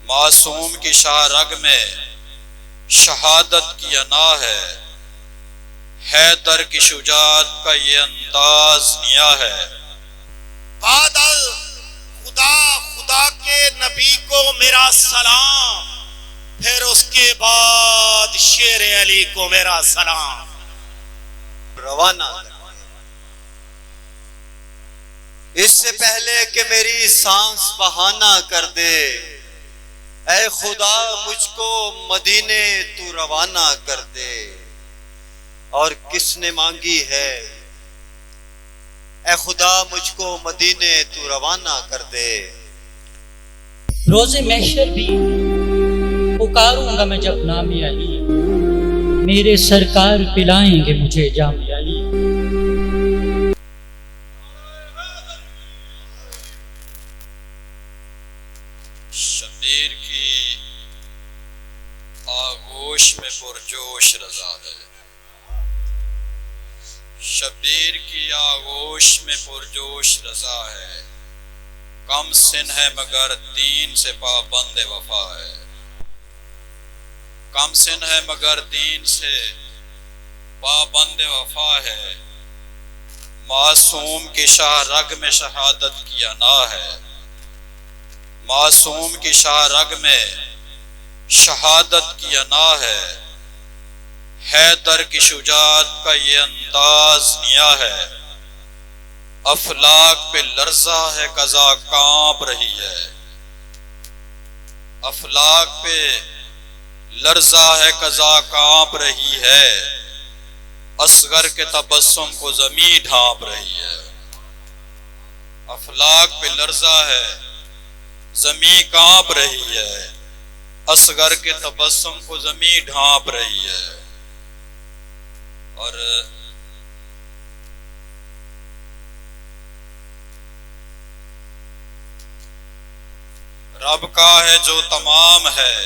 معصوم کی شاہ رگ میں شہادت کی انا ہے، حیدر کی شجاعت کا یہ انداز نیا ہے۔ بعد خدا خدا کے نبی کو میرا سلام، پھر اس کے بعد شیر علی کو میرا سلام۔ روانہ اس سے پہلے کہ میری سانس بہانہ کر دے، اے خدا مجھ کو مدینے تو روانہ کر دے۔ اور کس نے مانگی ہے، اے خدا مجھ کو مدینے تو روانہ کر دے۔ روز محشر بھی پکاروں گا میں جب نام علی، میرے سرکار پلائیں گے مجھے جام علی۔ شبیر کی آغوش میں پرجوش رضا ہے، شبیر کی آغوش میں پرجوش رضا ہے، کم سن ہے مگر دین سے پابند وفا ہے، کم سن ہے مگر دین سے پابند وفا ہے، معصوم کی شاہ رگ میں شہادت کی انا ہے، معصوم کی شاہ رگ میں شہادت کی انا ہے، حیدر کی شجاعت کا یہ انداز نیا ہے، افلاک پہ لرزہ ہے قضا کانپ رہی ہے، افلاک پہ لرزہ ہے قضا کانپ رہی ہے، اصغر کے تبسم کو زمین ڈھانپ رہی ہے، افلاک پہ لرزہ ہے زمین کانپ رہی ہے، اصغر کے تبسم کو زمین ڈھانپ رہی ہے۔ اور رب کا ہے جو تمام ہے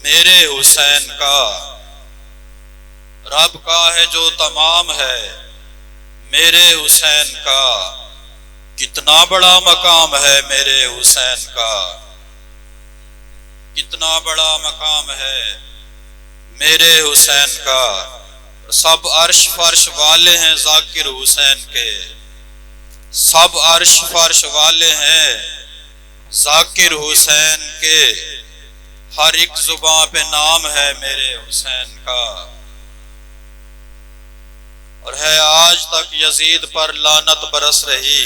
میرے حسین کا، رب کا ہے جو تمام ہے میرے حسین کا، کتنا بڑا مقام ہے میرے حسین کا، کتنا بڑا مقام ہے میرے حسین کا، سب عرش فرش والے ہیں ذاکر حسین کے، سب عرش فرش والے ہیں ذاکر حسین کے، ہر ایک زباں پہ نام ہے میرے حسین کا، اور ہے آج تک یزید پر لعنت برس رہی،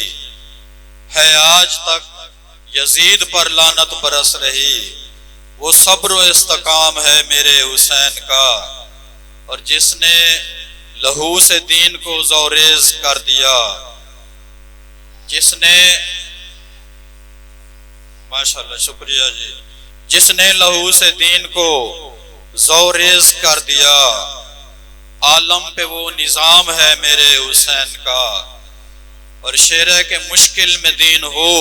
ہے آج تک یزید پر لعنت برس رہی، وہ صبر و استقام ہے میرے حسین کا، اور جس نے لہو سے دین کو زوریز کر دیا، جس نے ماشاءاللہ شکریہ جی، جس نے لہو سے دین کو زوریز کر دیا، عالم پہ وہ نظام ہے میرے حسین کا، اور شعر ہے کہ مشکل میں دین ہو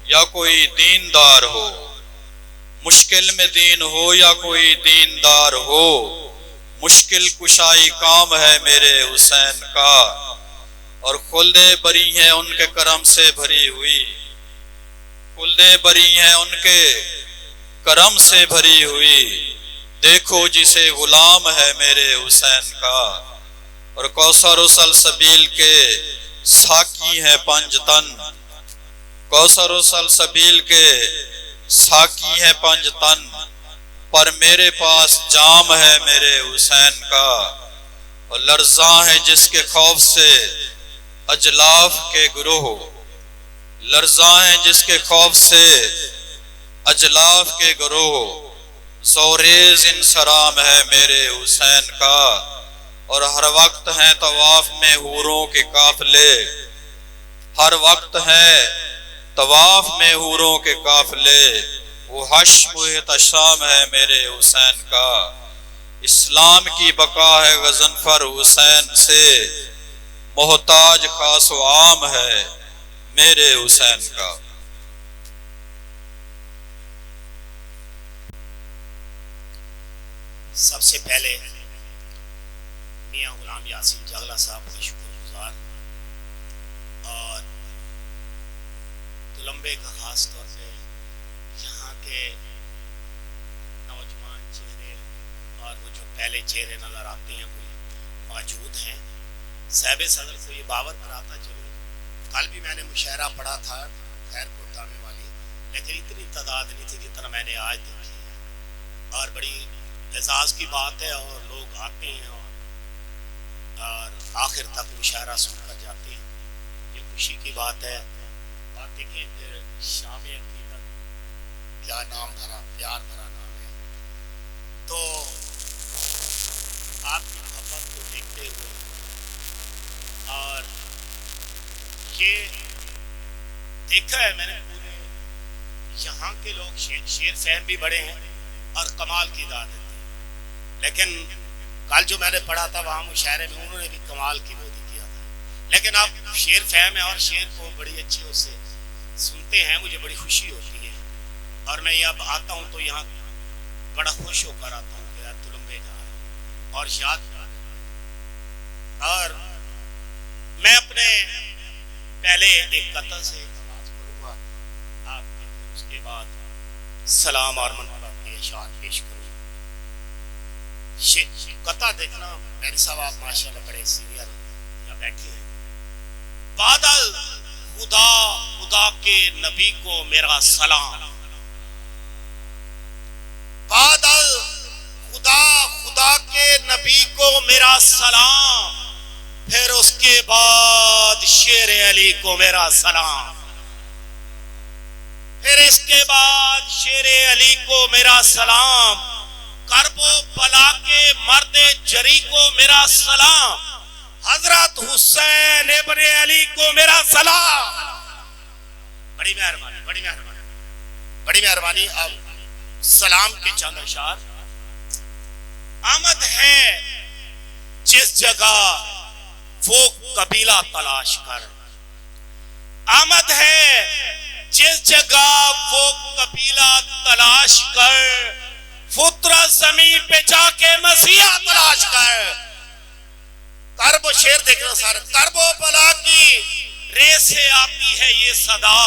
یا کوئی دیندار ہو، مشکل میں دین ہو یا کوئی دیندار ہو، مشکل کشائی کام ہے میرے حسین کا، اور خلدیں بری ہیں ان کے کرم سے بھری ہوئی، خلدیں بری ہیں ان کے کرم سے بھری ہوئی، دیکھو جسے غلام ہے میرے حسین کا، اور کوثر و سلسبیل کے ساقی ہیں پنج تن، کوثر و سلسبیل کے ساقی ہیں پنج تن، پر میرے پاس جام ہے میرے حسین کا، اور لرزاں ہے جس کے خوف سے اجلاف کے گروہ، لرزاں ہے جس کے خوف سے اجلاف کے گروہ، زوریز انصرام ہے میرے حسین کا، اور ہر وقت ہیں طواف میں حوروں کے قافلے، ہر وقت ہے طواف میں حوروں کے قافلے، وہ حشم و احتشام ہے میرے حسین کا، اسلام کی بقا ہے غضنفر حسین سے، محتاج خاص و عام ہے میرے حسین کا۔ سب سے پہلے میاں غلام یاسین جاغلہ صاحب کا شکر گزار، اور کولمبے کا خاص طور پہ یہاں کے چہرے چہرے نظر آتے ہیں وہ موجود ہیں. صاحب صدر کو یہ باور کراتا چلوں کل بھی میں نے مشاعرہ پڑھا تھا خیر کوٹامے والی, لیکن اتنی تعداد نہیں تھی جتنا میں نے آج دیکھی ہے, اور بڑی اعزاز کی بات ہے, اور لوگ آتے ہیں اور آخر تک مشاعرہ سن کر جاتے ہیں, یہ خوشی کی بات ہے. اور دیکھیں پھر شام عقیدت کیا نام بھرا, پیار بھرا نام ہے. تو آپ کی محبت کو دیکھتے ہوئے اور یہ دیکھا ہے میں نے پورے یہاں کے لوگ شیر فہم بھی بڑے ہیں اور کمال کی داد دیتے ہیں, لیکن کل جو میں نے پڑھا تھا وہاں مشاعرے میں انہوں نے بھی کمال کی بودی کیا تھا. لیکن آپ شیر فہم ہے اور شیر کو بڑی اچھی اس سے سنتے ہیں, مجھے بڑی خوشی ہوتی ہے. اور میں اب آتا ہوں تو یہاں بڑا خوش ہو کر آتا ہوں کہ تلمبے جا رہے ہیں اور یاد. اور میں اپنے پہلے ایک قطع سے آغاز کروں گا آپ کے, پھر اس کے بعد سلام اور منقبت کے اشعار پیش کروں. قطع دیکھنا میری صاحب آپ ماشاءاللہ بڑے سینئر یا بیٹھے ہیں. بادل خدا خدا کے نبی کو میرا سلام, بادل خدا خدا کے نبی کو میرا سلام, پھر اس کے بعد شیر علی کو میرا سلام, پھر اس کے بعد شیر علی کو میرا سلام, کرب و بلا کے مرد جری کو میرا سلام, حضرت حسین ابن علی کو میرا سلام. بڑی مہربانی, بڑی مہربانی, بڑی مہربانی. اب سلام کے چند اشعار. آمد ہے جس جگہ وہ قبیلہ تلاش کر, آمد ہے جس جگہ وہ قبیلہ تلاش کر, فطرت زمین پہ جا کے مسیحا تلاش کر. کرب و شیر دیکھنا سارا, کرب و بلا کی ریس سے آتی ہے یہ صدا,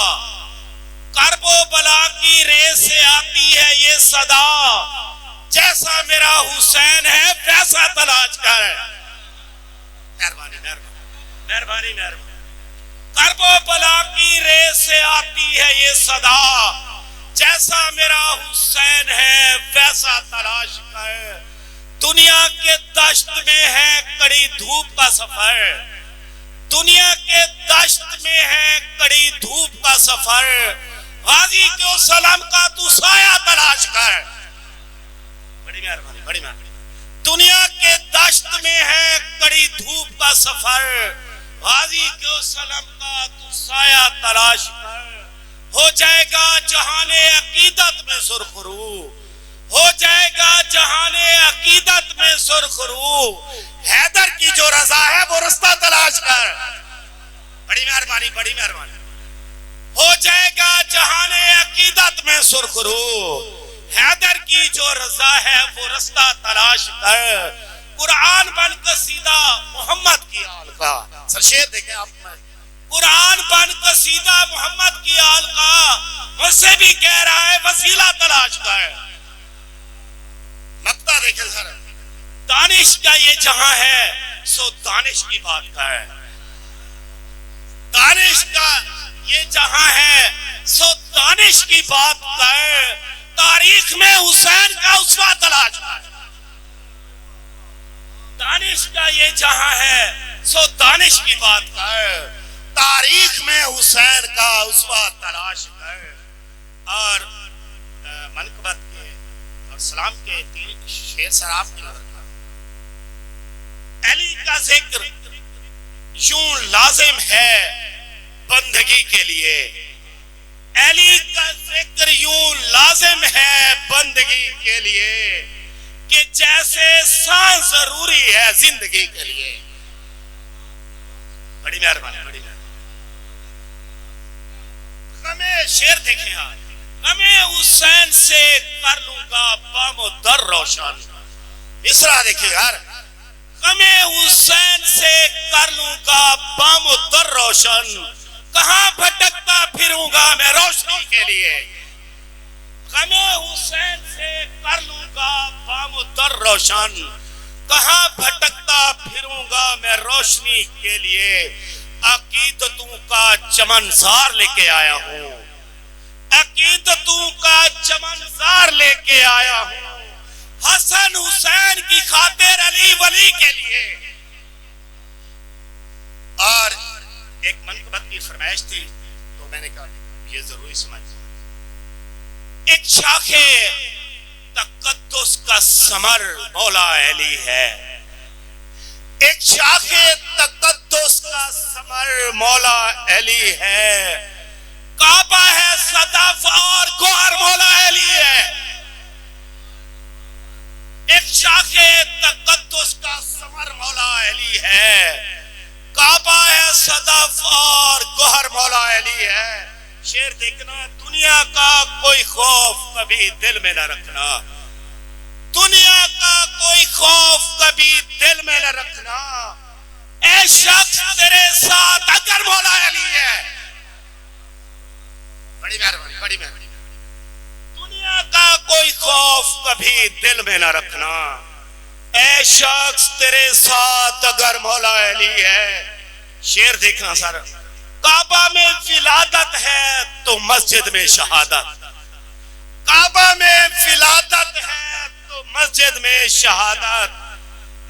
کرب و بلا کی ریس سے آتی ہے یہ صدا, جیسا میرا حسین ہے ویسا تلاش کر. مہربانی مہربانی مہربانی مہربانی. کرب و بلا کی ریس سے آتی ہے یہ صدا, جیسا میرا حسین ہے ویسا تلاش کر. دنیا کے دشت میں ہے کڑی دھوپ کا سفر, دنیا کے دشت میں ہے کڑی دھوپ کا سفر, غازی کے سلام کا تو سایہ تلاش کر. بڑی مہربانی, بڑی مہربانی. دنیا کے دشت میں ہے کڑی دھوپ کا سفر, غازی کے سلام کا تو سایہ تلاش کر. ہو جائے گا جہان عقیدت میں سرخرو, ہو جائے گا جہان عقیدت میں سرخرو, حیدر کی جو رضا ہے وہ رستہ تلاش کر. بڑی مہربانی, بڑی مہربانی. ہو جائے گا جہان عقیدت میں سرخرو, حیدر کی جو رضا ہے وہ رستہ تلاش کر. قرآن بن قصیدہ محمد کی آل کا, سر شیر دیکھیں آپ, قرآن بن قصیدہ محمد کی آل کا, مجھ سے بھی کہہ رہا ہے وسیلہ تلاش کر. مقطع دیکھیں سر, دانش کا یہ جہاں ہے سو دانش کی بات کا ہے, دانش کا یہ جہاں ہے سو دانش کی بات کا ہے. تاریخ میں حسین کا اسوہ تلاش کر. دانش کا یہ جہاں ہے سو دانش کی بات کا ہے, تاریخ میں حسین کا اسوہ تلاش کر. اور منقبت کے اور سلام کے تین شیر سراف کی نظر کر. علی کا ذکر یوں لازم ہے بندگی کے لیے, علی کا ذکر یوں لازم ہے بندگی کے لیے, کہ جیسے سانس ضروری ہے زندگی کے لیے. بڑی مہربانی, بڑی مہربانی. ہمیں شیر دیکھیں آپ, ہمیں حسین سے کر لوں گا بام و در روشن. مصرع دیکھیں یار, ہمیں حسین سے کر لوں گا بام و در روشن, کہاں بھٹکتا پھروں گا میں روشنی کے لیے. ہمیں حسین سے کر لوں گا بام و در روشن, کہاں بھٹکتا پھروں گا میں روشنی کے لیے، عقیدتوں کا چمنزار لے کے آیا ہوں، عقیدتوں کا چمنزار لے کے آیا ہوں، حسن حسین کی خاطر علی ولی کے لیے۔ اور ایک منقبت کی فرمائش تھی تو میں نے کہا یہ ضروری سمجھ، ایک شاخ تقدس کا ثمر مولا علی ہے، ایک شاخ تقدس کا ثمر مولا علی ہے، کعبہ ہے صدف اور گوہر مولا علی ہے، ایک شاخ تقدس کا ثمر مولا علی ہے، کعبہ ہے صدف اور گوہر مولا علی ہے۔ شعر دیکھنا، دنیا کا کوئی خوف کبھی دل میں نہ رکھنا، دنیا کا کوئی خوف کبھی دل میں نہ رکھنا، اے شخص تیرے ساتھ اگر مولا علی ہے۔ بڑی مہربانی، بڑی مہربانی۔ دنیا کا کوئی خوف کبھی دل میں نہ رکھنا، اے شخص تیرے ساتھ اگر مولا علی ہے۔ شعر دیکھنا سارا، کعبہ میں ولادت ہے تو مسجد میں شہادت، کعبہ میں ولادت ہے تو مسجد میں شہادت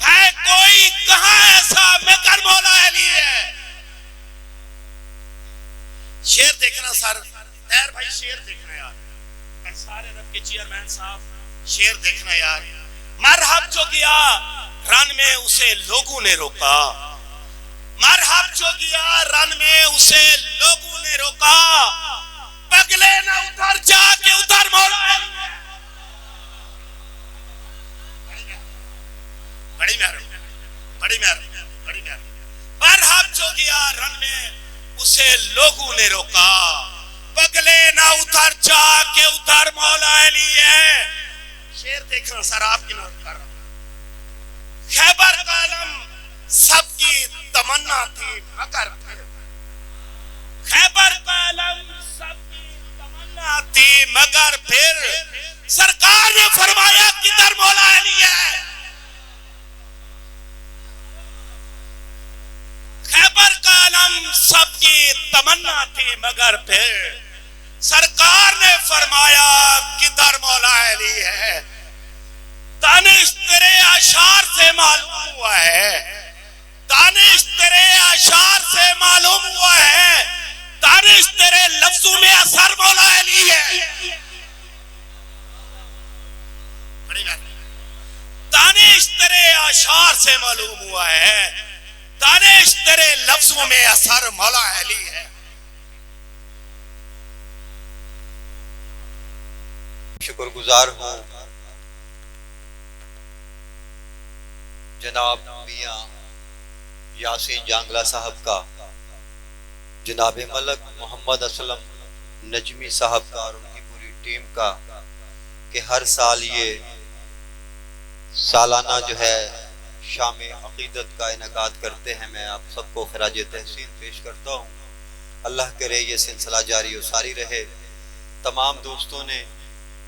ہے، کوئی کہاں ایسا مگر مولا علی ہے۔ شعر دیکھنا سر، خیر بھائی شعر دیکھنا یار، سارے رب کے چیئرمین صاحب شعر دیکھنا یار۔ مرحب جو گیا رن میں اسے لوگوں نے روکا، مرحب جو گیا رن میں اسے لوگوں نے روکا، پگلے نہ ادھر جا کے ادھر مولا علی ہے۔ بڑی مہربانی، بڑی مہربانی، بڑی مہربانی۔ مرحب جو گیا رن میں اسے لوگوں نے روکا، پگلے نہ ادھر جا کے ادھر مولا علی ہے۔ شعر دیکھنا سر، آپ کی نوٹ کر رہا ہوں۔ خیبر کا علم سب کی تمنا تھی مگر پھر، خیبر کا علم سب کی تمنا تھی مگر پھر سرکار نے فرمایا کدھر مولا علی ہے۔ خیبر کا علم سب کی تمنا تھی مگر پھر سرکار نے فرمایا کدھر مولا علی ہے۔ دانش تیرے اشعار سے معلوم ہوا ہے، دانش تیرے اشعار سے معلوم ہوا ہے، دانش تیرے لفظوں میں اثر مولا علی ہے۔ دانش تیرے اشعار سے معلوم ہوا ہے، دانش تیرے لفظوں میں اثر مولا علی ہے۔ شکر گزار ہوں جناب میاں یاسین جانگلہ صاحب کا، جناب ملک محمد اسلم نجمی صاحب کا اور ان کی پوری ٹیم کا، کہ ہر سال یہ سالانہ جو ہے شام عقیدت کا انعقاد کرتے ہیں۔ میں آپ سب کو خراج تحسین پیش کرتا ہوں۔ اللہ کرے یہ سلسلہ جاری و ساری رہے۔ تمام دوستوں نے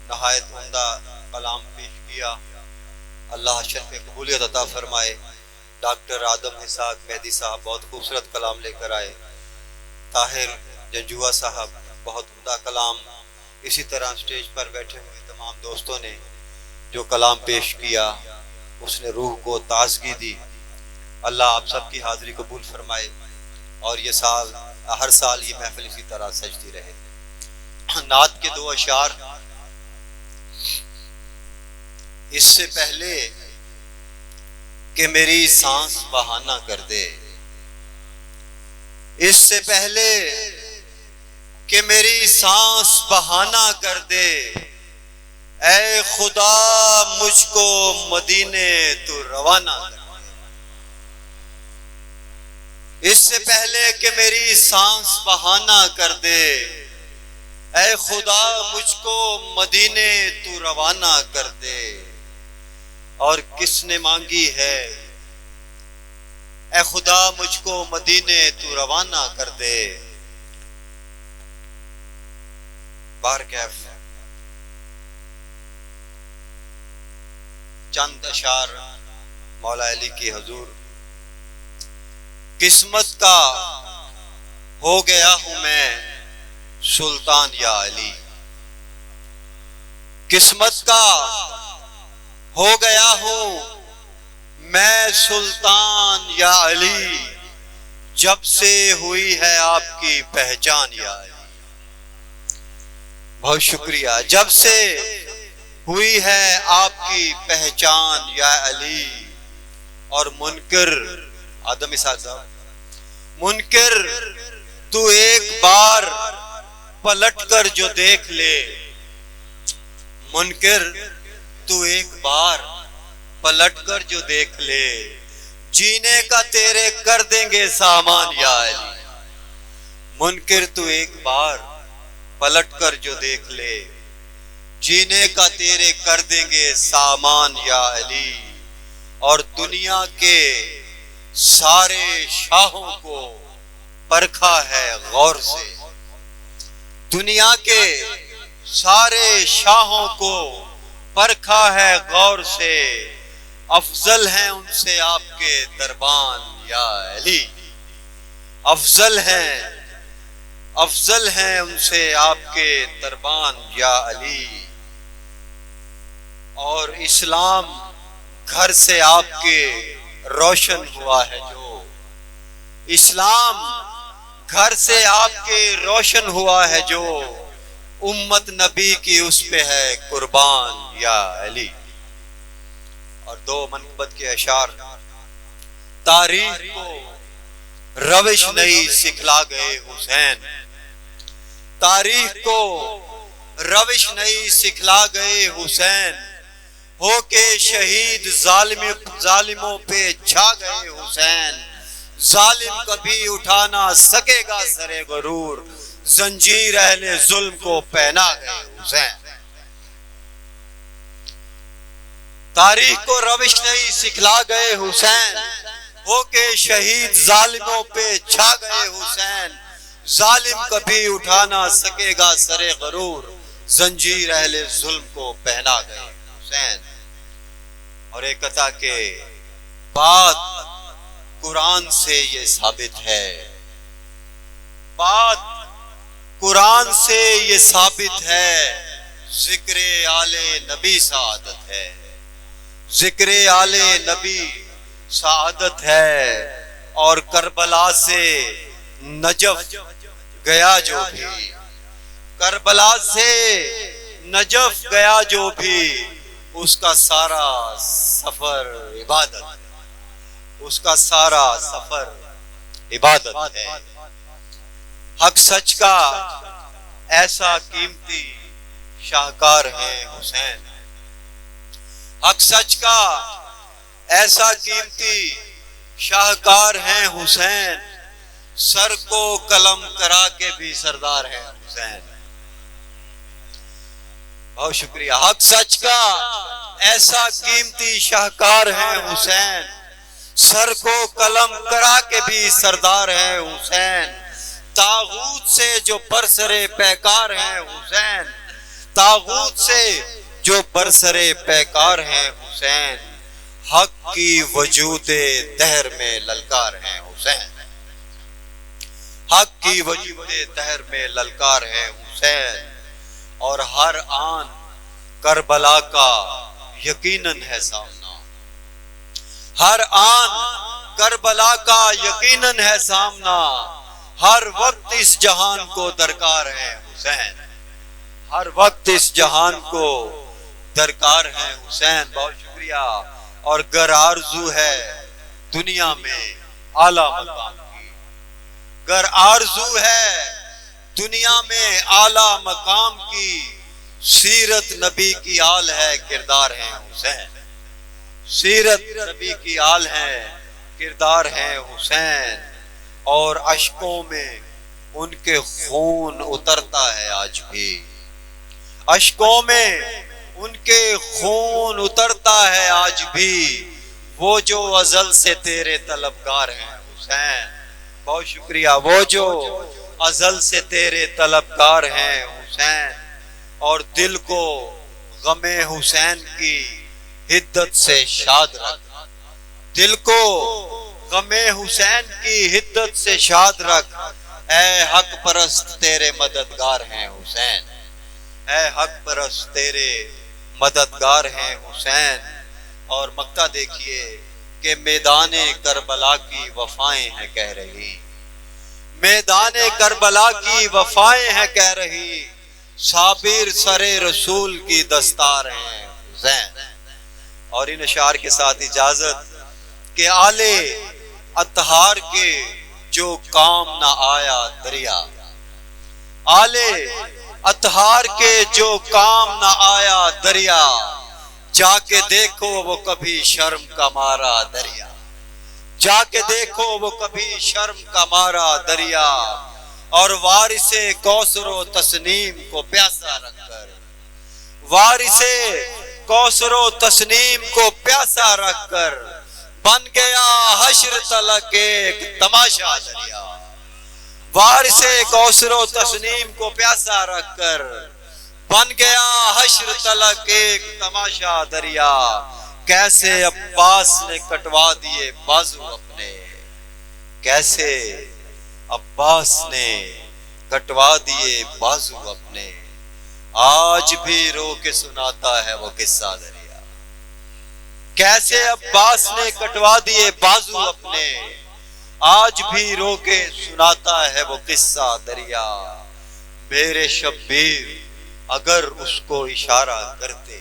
نہایت عمدہ کلام پیش کیا، اللہ شرف قبولیت عطا فرمائے۔ ڈاکٹر آدم اسحاق مہدی صاحب بہت خوبصورت کلام لے کر آئے، طاہر جنجوہ صاحب بہت عمدہ کلام، اسی طرح سٹیج پر بیٹھے ہوئے تمام دوستوں نے جو کلام پیش کیا اس نے روح کو تازگی دی۔ اللہ آپ سب کی حاضری قبول فرمائے اور یہ سال ہر سال یہ محفل اسی طرح سجتی رہے۔ نعت کے دو اشعار، اس سے پہلے کہ میری سانس بہانہ کر دے، اس سے پہلے کہ میری سانس بہانہ کر دے، اے خدا مجھ کو مدینے تو روانہ کر دے۔ اس سے پہلے کہ میری سانس بہانہ کر دے، اے خدا مجھ کو مدینے تو روانہ کر دے۔ اور کس نے مانگی ہے اے خدا مجھ کو مدینے تو روانہ کر دے۔ بارکیف چند اشعار مولا علی کی حضور قسمت کا ہو گیا ہوں میں سلطان یا علی، قسمت کا ہو گیا ہوں میں سلطان یا علی، جب سے ہوئی ہے آپ کی پہچان یا علی۔ بہت شکریہ۔ جب سے ہوئی ہے آپ کی پہچان یا علی، اور منکر آدم اسحاق صاحب، منکر تو ایک بار پلٹ کر جو دیکھ لے، منکر تو ایک بار پلٹ کر جو دیکھ لے، جینے کا تیرے کر دیں گے سامان یا علی۔ منکر تو ایک بار پلٹ کر جو دیکھ لے، جینے کا تیرے کر دیں گے سامان یا علی۔ اور دنیا کے سارے شاہوں کو پرکھا ہے غور سے، دنیا کے سارے شاہوں کو پرکھا ہے غور سے، افضل ہیں ان سے آپ کے دربان یا علی، افضل ہیں ان سے آپ کے دربان یا علی۔ اور اسلام گھر سے آپ کے روشن ہوا ہے جو، اسلام گھر سے آپ کے روشن ہوا ہے جو، امت نبی کی اس پہ ہے قربان یا علی۔ اور دو منقبت کے اشعار، تاریخ کو روش نہیں سکھلا گئے حسین، تاریخ کو روش نہیں سکھلا گئے حسین، ہو کے شہید ظالموں پہ چھا گئے حسین، ظالم کبھی اٹھا نہ سکے گا سر غرور، زنجیر اہل ظلم کو پہنا گئے حسین۔ تاریخ کو روش نہیں سکھلا گئے حسین، ہو کے شہید ظالموں پہ چھا گئے حسین، ظالم کبھی اٹھا نہ سکے گا سر غرور، زنجیر اہل ظلم کو پہنا گئے حسین۔ اور ایک عطا کے بات قرآن سے یہ ثابت ہے، بات قرآن سے یہ ثابت ہے، ذکر آل نبی سعادت ہے، ذکر آل نبی سعادت ہے۔ اور کربلا سے نجف گیا جو بھی، کربلا سے نجف گیا جو بھی، اس کا سارا سفر عبادت، اس کا سارا سفر عبادت ہے۔ حق سچ کا ایسا قیمتی شاہکار ہے حسین، حق سچ کا ایسا قیمتی شاہکار ہیں حسین، سر کو قلم کرا کے بھی سردار ہیں حسین۔ بہت شکریہ۔ حق سچ کا ایسا قیمتی شاہکار ہیں حسین، سر کو قلم کرا کے بھی سردار ہیں حسین، طاغوت سے جو برسرے پیکار ہیں حسین، طاغوت سے جو برسرے پیکار ہیں حسین، حق کی وجود دہر میں للکار ہیں حسین، حق کی وجود دہر میں للکار ہیں حسین۔ اور ہر آن کربلا کا یقیناً ہے سامنا، ہر آن کربلا کا یقیناً ہے سامنا، ہر وقت اس جہان کو درکار ہے حسین، ہر وقت اس جہان کو درکار ہے حسین۔ بہت شکریہ۔ اور گر آرزو ہے دنیا میں اعلیٰ مقام کی، گر آرزو ہے دنیا میں اعلیٰ مقام کی، سیرت نبی کی آل ہے کردار ہے حسین، سیرت نبی کی آل ہے کردار ہے حسین۔ اور اشکوں میں ان کے خون اترتا ہے آج بھی، اشکوں میں ان کے خون اترتا ہے آج بھی، وہ جو ازل سے تیرے طلبگار ہیں حسین۔ بہت شکریہ۔ وہ جو ازل سے تیرے طلبگار ہیں حسین، اور دل کو غم حسین کی حدت سے شاد رکھ، دل کو غم حسین کی حدت سے شاد رکھ، اے حق پرست تیرے مددگار ہیں حسین، اے حق پرست تیرے مددگار ہیں حسین۔ اور مقطع دیکھیے کہ میدان کربلا کی وفائیں ہیں کہہ رہی، میدان کربلا کی وفائیں ہیں کہہ رہی، صابر سر رسول کی دستار ہیں حسین۔ اور ان اشعار کے ساتھ اجازت کہ آل اطہار کے جو کام نہ آیا دریا، آل اطہار کے جو کام نہ آیا دریا، جا کے دیکھو وہ کبھی شرم کا مارا دریا، جا کے دیکھو وہ کبھی شرم کا مارا دریا، اور وارث کوثر و تسنیم کو پیاسا رکھ کر، وارث کوثر و تسنیم کو پیاسا رکھ کر، بن گیا حشر تلک ایک تماشا دریا، وارث کوثر و تسنیم کو پیاسا رکھ کر، بن گیا حشر تلک ایک تماشا دریا، کیسے عباس نے کٹوا دیے بازو اپنے، کیسے عباس نے کٹوا دیے بازو اپنے، آج بھی رو کے سناتا ہے وہ قصہ دریا، کیسے عباس نے کٹوا دیے بازو اپنے، آج بھی رو کے سناتا ہے وہ قصہ دریا، میرے شبیر اگر اس کو اشارہ کرتے،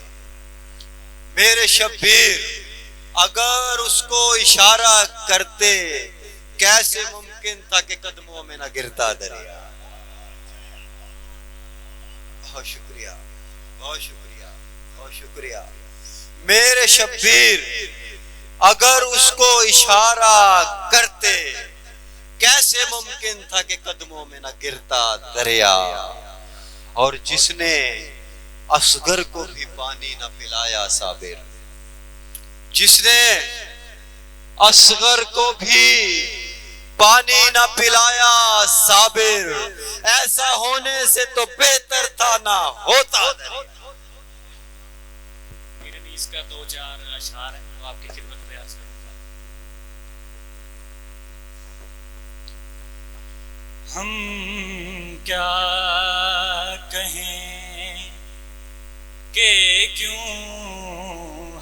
میرے شبیر اگر اس کو اشارہ کرتے، کیسے ممکن تھا کہ قدموں میں نہ گرتا دریا۔ بہت شکریہ، بہت شکریہ، بہت شکریہ۔ میرے شبیر اگر اس کو اشارہ کرتے، کیسے ممکن تھا کہ قدموں میں نہ گرتا دریا، اور جس نے اصغر کو بھی پانی نہ پلایا صابر، جس نے اصغر کو بھی پانی نہ پلایا صابر، ایسا ہونے سے تو بہتر تھا نہ ہوتا دریا۔ میرے بھی اس کا 2-4 اشعار ہیں وہ آپ کی خدمت میں عرض کروں گا۔ ہم کیا کہیں کہ کیوں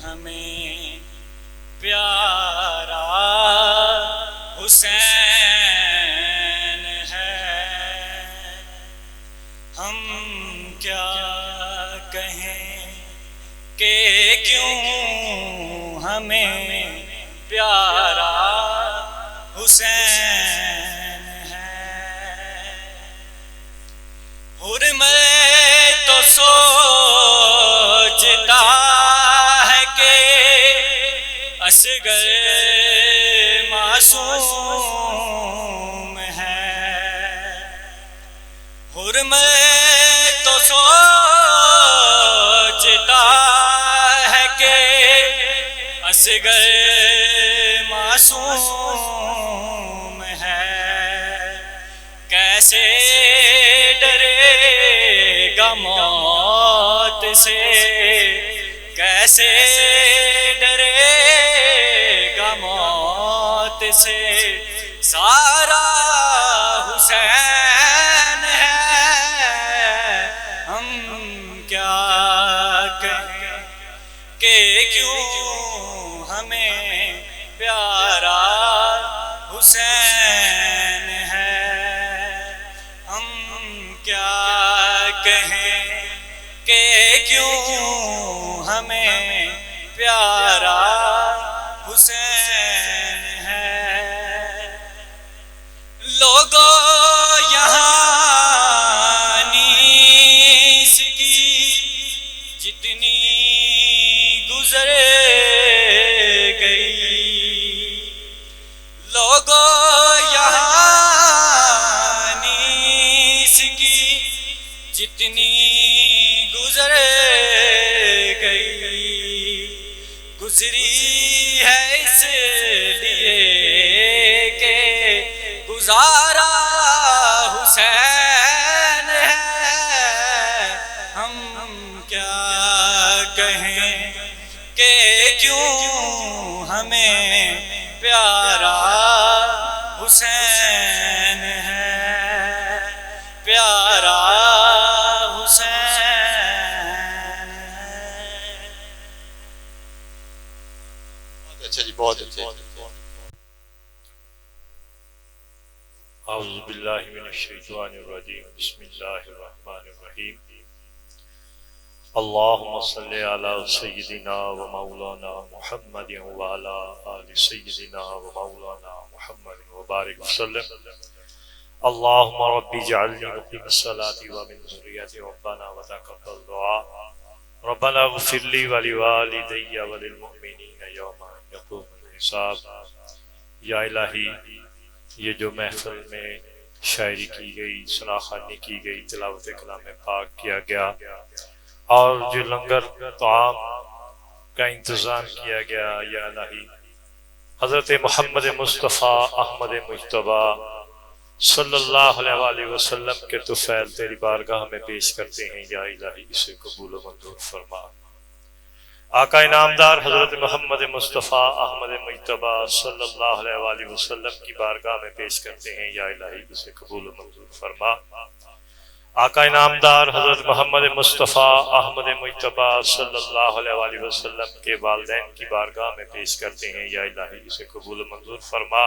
ہمیں پیارا حسین ہے، ہم کیا کہیں کہ کیوں ہمیں پیارا حسین ہے، حرمت تو سوچتا ہے کہ اصغر معصوم ہے، حرمت تو سوچتا ہے کہ اصغر معصوم ہے، کیسے ڈرے گا موت سے، کیسے ڈرے گا موت سے، سارا حسین ہے، ہم کیا کہیں کہ کیوں ہمیں پیارا حسین ہے، ہم کیا کہیں کہ کیوں ہمیں پیارا حسین ہے۔ لوگوں یہاں نیس کی جتنی گزر گئی، لوگوں یہاں نیس کی جتنی گزر گئی، گزری ہے اس لیے کہ گزارا حسین ہے، ہم کیا کہیں کہ کیوں ہمیں پیارا حسین ہے، پیارا حسین ہے۔ اچھا جی، بہت اچھا۔ اعوذ باللہ من الشیطان الرجیم، بسم اللہ الرحمن الرحیم۔ اللہم صلی علی سیدنا و مولانا محمد وعلی آل سیدنا و مولانا محمد وبارک وسلم۔ اللہم رب اجعلنی مقیم الصلاۃ ومن ذریتی ربنا وتقبل دعاء، ربنا اغفر لی ولوالدی وللمؤمنین یوم یقوم الحساب۔ یا الہی، یہ جو محفل میں شاعری کی گئی، ثنا خوانی کی گئی، تلاوت کلام پاک کیا گیا، اور جو لنگر طعام کا انتظام کیا گیا، یا الہی حضرت محمد مصطفیٰ احمد مجتبیٰ صلی اللہ علیہ وآلہ وسلم کے طفیل تیری بارگاہ میں پیش کرتے ہیں، یا الہی اسے قبول و منظور فرما۔ آقا انعامدار حضرت محمد مصطفیٰ احمد مجتبیٰ صلی اللہ علیہ وآلہ وسلم کی بارگاہ میں پیش کرتے ہیں، یا الہی اسے قبول و منظور فرما۔ آقا انعامدار حضرت محمد مصطفیٰ احمد مجتبیٰ صلی اللہ علیہ وآلہ وسلم کے والدین کی بارگاہ میں پیش کرتے ہیں، یا الہی اسے قبول و منظور فرما۔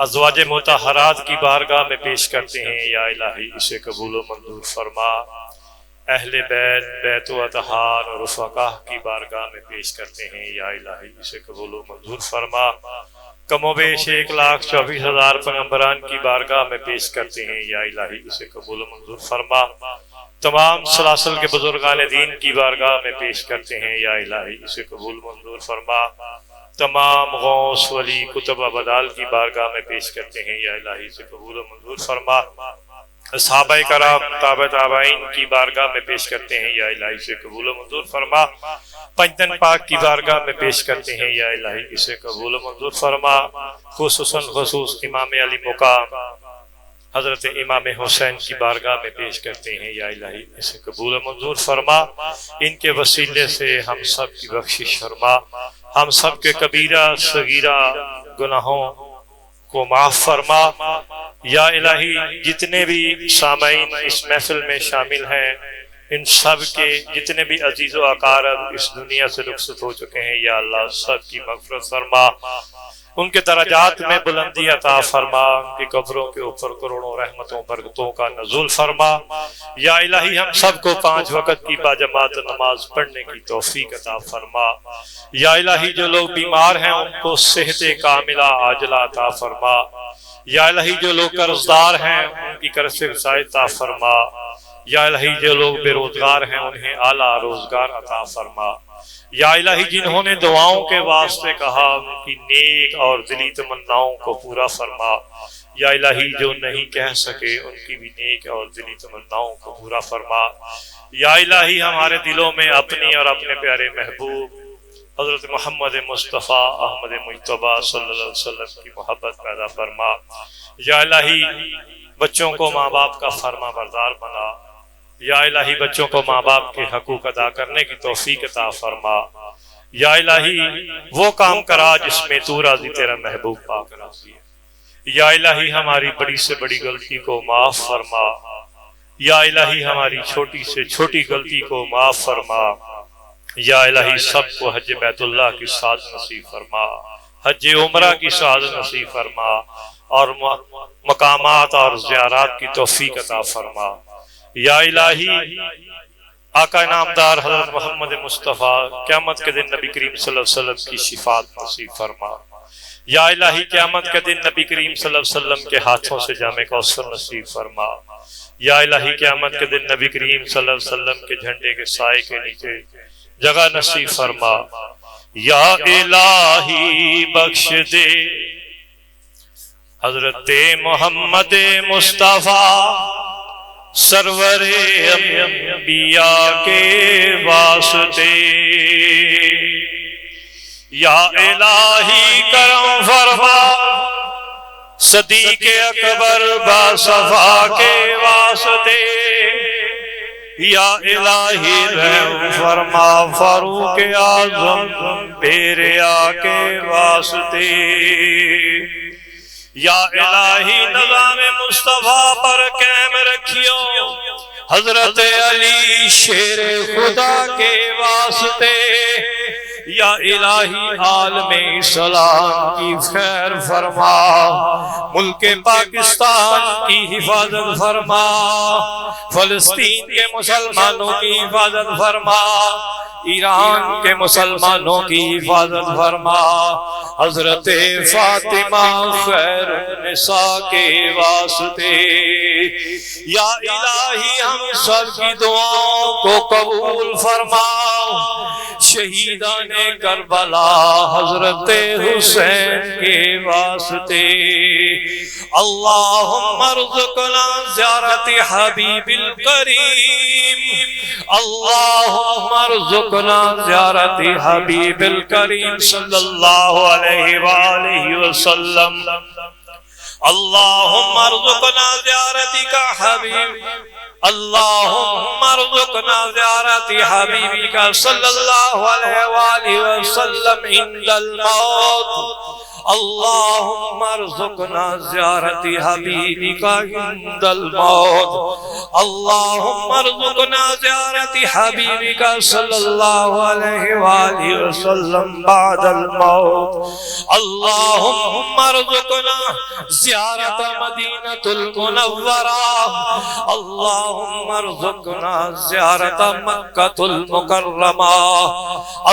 ازواج مطہرات کی بارگاہ میں پیش کرتے ہیں، یا الہی اسے قبول و منظور فرما۔ اہل بیت، بیت و اطہار اور رفقا کی بارگاہ میں پیش کرتے ہیں، یا الہی اسے قبول و منظور فرما۔ کم و بیش 1,24,000 پیغمبران کی بارگاہ میں پیش کرتے ہیں، یا الہی اسے قبول و منظور فرما۔ تمام سلاسل کے بزرگان دین کی بارگاہ میں پیش کرتے ہیں، یا الہی اسے قبول و منظور فرما۔ تمام غوث ولی کتب ابدال کی بارگاہ میں پیش کرتے ہیں، یا الہی اسے قبول و منظور فرما۔ صحابہ کرام، تابع تابعین کی بارگاہ میں پیش کرتے ہیں، یا الہی اسے قبول و منظور فرما۔ پنجتن پاک کی بارگاہ میں پیش کرتے ہیں، یا الہی اسے قبول و منظور فرما۔ خصوصاً امام علی مقام حضرت امام حسین کی بارگاہ میں پیش کرتے ہیں، یا الہی اسے قبول و منظور فرما۔ ان کے وسیلے سے ہم سب کی بخشش فرما، ہم سب کے کبیرہ صغیرہ گناہوں کو معاف فرما۔ یا الہی جتنے بھی سامعین اس محفل میں شامل ہیں، ان سب کے جتنے بھی عزیز و اقارب اس دنیا سے رخصت ہو چکے ہیں، یا اللہ سب کی مغفرت فرما، ان کے درجات میں بلندی عطا فرما، ان کی قبروں کے اوپر کروڑوں رحمتوں برکتوں کا نزول فرما۔ یا الہی ہم سب کو 5 وقت کی باجماعت نماز پڑھنے کی توفیق عطا فرما۔ یا الہی جو لوگ بیمار ہیں ان کو صحت کاملہ عاجلہ عطا فرما۔ یا الہی جو لوگ قرضدار ہیں ان کی قرض سے رسائی عطا فرما۔ یا الہی جو لوگ بے روزگار ہیں انہیں اعلیٰ روزگار عطا فرما۔ یا الہی جنہوں نے دعاؤں کے واسطے کہا ان کی نیک اور دلی تمناؤں کو پورا فرما۔ یا الہی جو نہیں کہہ سکے ان کی بھی نیک اور دلی تمناؤں کو پورا فرما۔ یا الہی ہمارے دلوں میں اپنی اور اپنے پیارے محبوب حضرت محمد مصطفیٰ احمد مجتبیٰ صلی اللہ علیہ وسلم کی محبت پیدا فرما۔ یا الہی بچوں کو ماں باپ کا فرما بردار بنا۔ یا الہی بچوں کو ماں باپ کے حقوق ادا کرنے کی توفیق عطا فرما۔ یا الہی وہ کام کرا جس میں تو راضی، تیرا محبوب پاک راضی ہے۔ یا الہی ہماری بڑی سے بڑی غلطی کو معاف فرما۔ یا الہی ہماری چھوٹی سے چھوٹی غلطی کو معاف فرما۔ یا الہی سب کو حج بیت اللہ کی سعادت نصیب فرما، حج عمرہ کی سعادت نصیب فرما، اور مقامات اور زیارات کی توفیق عطا فرما۔ یا الہی آقا انعامدار حضرت محمد مصطفیٰ قیامت کے دن نبی کریم صلی اللہ علیہ وسلم کی شفاعت نصیب فرما۔ یا الہی قیامت کے دن نبی کریم صلی اللہ علیہ وسلم کے ہاتھوں سے جام کوثر نصیب فرما۔ یا الہی قیامت کے دن نبی کریم صلی اللہ علیہ وسلم کے جھنڈے کے سائے کے نیچے جگہ نصیب فرما۔ یا الہی بخش دے حضرت محمد مصطفیٰ سرور انبیاء کے واسطے۔ یا الہی کرم فرما صدیق اکبر باصفا کے واسطے۔ یا الہی رحم فرما فاروق اعظم بیریا کے واسطے، یا الہی نظام مصطفیٰ پر قائم رکھیو حضرت علی شیر خدا کے واسطے، یا الہی عالم اسلام کی خیر فرما، ملک پاکستان کی حفاظت فرما، فلسطین کے مسلمانوں کی حفاظت فرما، ایران کے مسلمانوں کی حفاظت فرما، حضرت فاطمہ خیر النساء کے واسطے، یا الہی ہم سب کی دعاؤں کو قبول فرما، شہیدان کربلا حضرت حسین کے واسطے، اللہم ارزقنا زیارت حبیب الکریم، اللہم ارزقنا زیارت حبیب الکریم صلی اللہ علیہ وآلہ وسلم، اللہم ارزقنا زیارتک حبیب، اللہم ارزقنا زیارت حبیبک صلی اللہ علیہ وآلہ وسلم عند الموت، اللہم ارزقنا زیارت حبیبک عند الموت، اللہم ارزقنا زیارت حبیبک صلی اللہ علیہ وآلہ وسلم بعد الموت، اللہم ارزقنا زیارت مدینۃ المنورہ، اللہم ارزقنا زیارت مکۃ المکرمہ،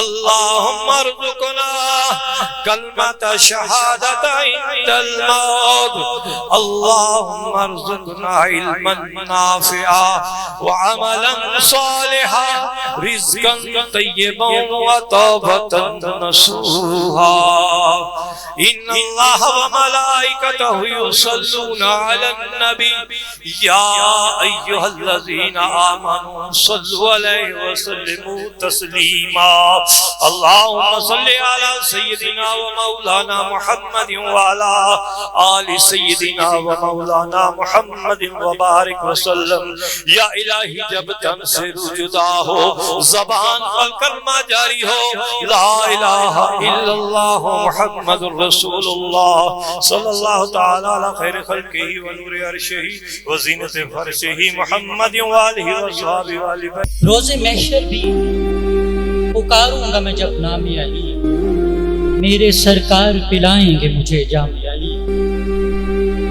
اللہم ارزقنا کلمۃ شہادت عند الموت، اللہم ارزقنا علما نافعا وعملا صالحا رزقا طیبا وتوبۃ نصوحا، ان اللہ وملائکتہ یصلون علی النبی یا ایہا الذین آمنوا صلوا علیہ وسلموا تسلیما، اللہم صلی علی سیدنا و مولانا محمد وعلی آل سیدنا و مولانا محمد وبارک وسلم، یا الہی جب تن سے روح جدا ہو زبان پر کلمہ جاری ہو لا الہ الا اللہ محمد رسول اللہ صلی اللہ تعالی علی خیر خلقہ ونور عرشہ وزینت فرشہ محمد وآلہ وصحبہ وآلہ۔ روز محشر بھی پکاروں گا میں جب نام علی، میرے سرکار پلائیں گے مجھے جام